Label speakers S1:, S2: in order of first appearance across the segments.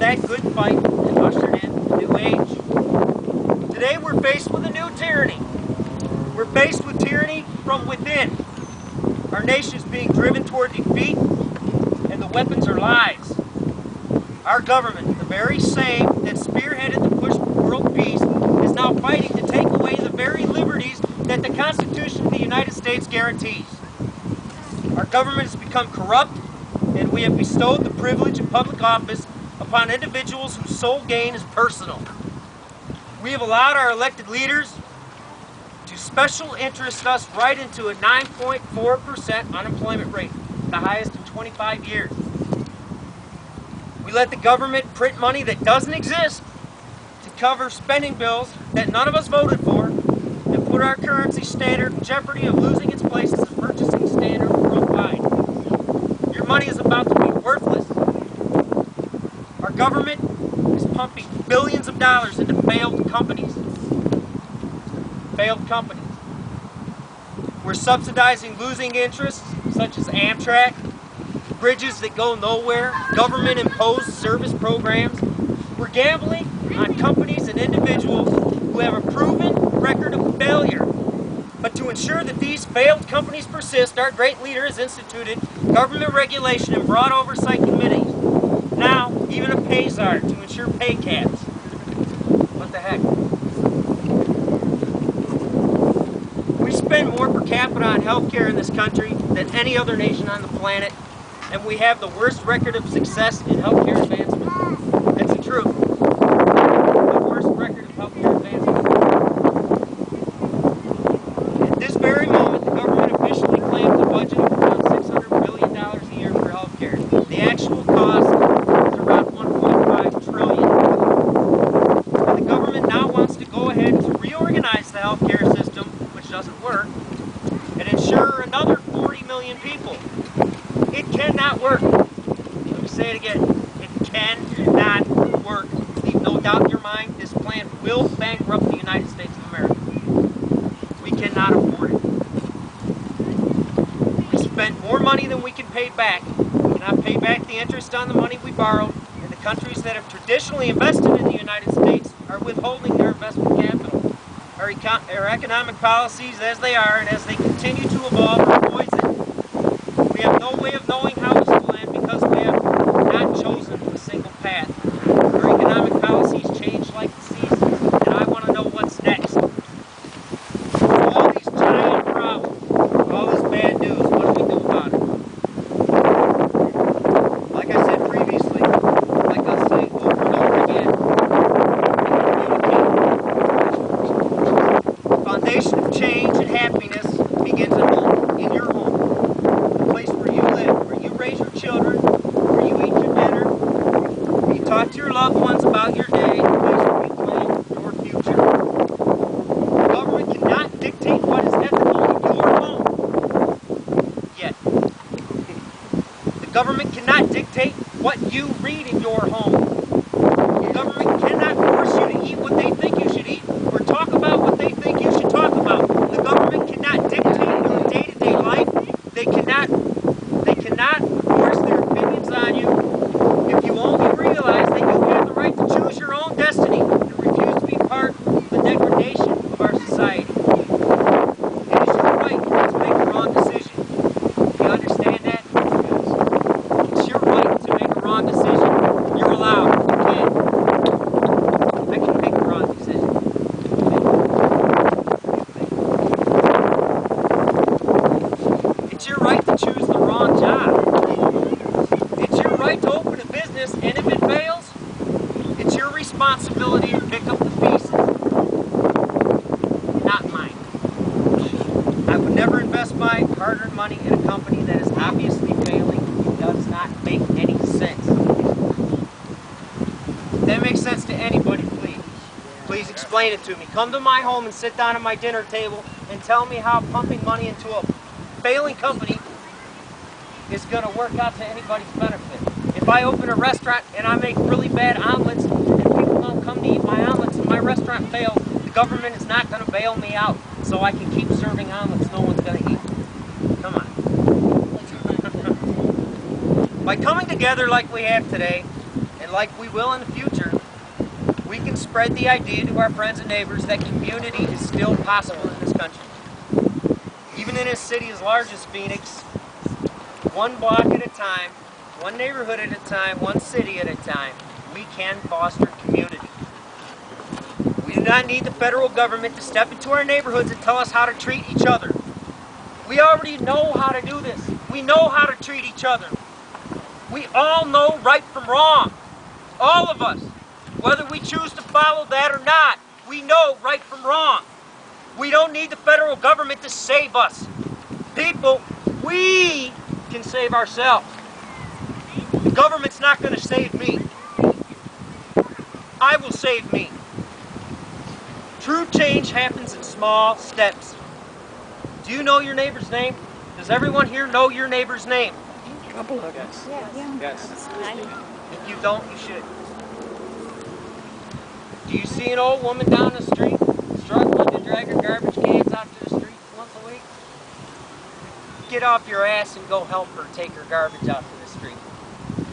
S1: that good fight and ushered in a new age. Today we're faced with a new tyranny. We're faced with tyranny from within. Our nation is being driven toward defeat, and the weapons are lies. Our government, the very same that spearheaded the push for world peace, is now fighting to take away the very liberties that the Constitution of the United States guarantees. Our government has become corrupt, and we have bestowed the privilege of public office upon individuals whose sole gain is personal. We have allowed our elected leaders to special interest us right into a 9.4% unemployment rate, the highest in 25 years. We let the government print money that doesn't exist to cover spending bills that none of us voted for, and put our currency standard in jeopardy of losing its place as a purchasing standard worldwide. Your money is about to be worthless. Our government is pumping billions of dollars into failed companies. Failed companies. We're subsidizing losing interests such as Amtrak, bridges that go nowhere, government-imposed service programs. We're gambling on companies and individuals who have a proven record of failure. But to ensure that these failed companies persist, our great leader has instituted government regulation and broad oversight committees. Now, even a pay czar to ensure pay caps. What the heck? We spend more per capita on healthcare in this country than any other nation on the planet, and we have the worst record of success in healthcare advancement. That's the truth. The worst record of healthcare advancement. At this very moment, the government officially claims a budget of around $600 billion a year for healthcare. The actual cost is around $1.5 trillion. And the government now wants to go ahead to reorganize the healthcare system, which doesn't work, and insure another 40 million people. It cannot work. Let me say it again. It cannot work. Leave no doubt in your mind, this plan will bankrupt the United States of America. We cannot afford it. We spend more money than we can pay back. We cannot pay back the interest on the money we borrowed, and the countries that have traditionally invested in the United States are withholding their investment capital. Our economic policies, as they are and as they continue to evolve, are poison. We have no way of knowing how this will end because we have not chosen a single path. Our economic policies change like the seasons, and I want to know what's next. All these giant problems, all this bad news, what do we do about it? Like I said previously, like I'll say over and over again, the foundation of change and happiness begins at home, in your home. The place where you live, where you raise your children, where you eat your dinner, where you talk to your loved ones about your day, the place where you plan your future. The government cannot dictate what is ethical in your home. Yet. The government cannot dictate what you read in your home. The government cannot force you to eat what they think you should eat or talk about what they think you should talk about. The government cannot dictate your day-to-day life. They cannot force their opinions on you. If you only realize that you have the right to choose your own destiny and refuse to be part of the degradation of our society. It is your right to make a wrong decision. Do you understand that? It's your right to make a wrong decision. You're allowed. You can. I can make a wrong decision. It's your right to choose the wrong job. It's your right to open a business, and if it fails, it's your responsibility to pick up the pieces. Not mine. I would never invest my hard-earned money in a company that is obviously failing. It does not make any sense. If that makes sense to anybody, please. Please explain it to me. Come to my home and sit down at my dinner table and tell me how pumping money into a failing company is going to work out to anybody's benefit. If I open a restaurant and I make really bad omelets and people don't come to eat my omelets and my restaurant fails, the government is not going to bail me out so I can keep serving omelets no one's going to eat. Come on. By coming together like we have today and like we will in the future, we can spread the idea to our friends and neighbors that community is still possible in this country. Even in a city as large as Phoenix, one block at a time, one neighborhood at a time, one city at a time, we can foster community. We do not need the federal government to step into our neighborhoods and tell us how to treat each other. We already know how to do this. We know how to treat each other. We all know right from wrong. All of us. Whether we choose to follow that or not, we know right from wrong. We don't need the federal government to save us. People, we can save ourselves. The government's not going to save me. I will save me. True change happens in small steps. Do you know your neighbor's name? Does everyone here know your neighbor's name?
S2: A couple of us.
S1: Yes. If you don't, you should. Do you see an old woman down the street struggling to drag her garbage cans out to the street once a week? Get off your ass and go help her take her garbage out to the street.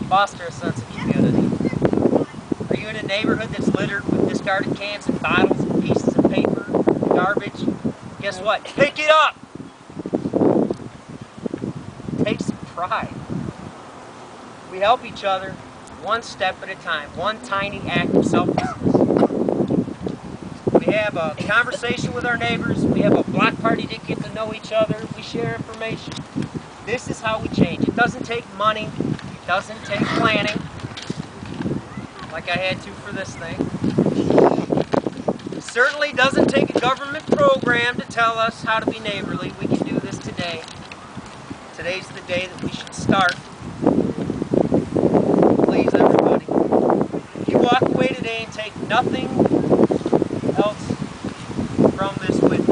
S1: Foster a sense of community. Are you in a neighborhood that's littered with discarded cans and bottles and pieces of paper, garbage? Guess what? Pick it up! Take some pride. We help each other one step at a time, one tiny act of selflessness. We have a conversation with our neighbors. We have a block party to get to know each other. We share information. This is how we change. It doesn't take money. It doesn't take planning, like I had to for this thing. It certainly doesn't take a government program to tell us how to be neighborly. We can do this today. Today's the day that we should start. Please, everybody, if you walk away today and take nothing else from this with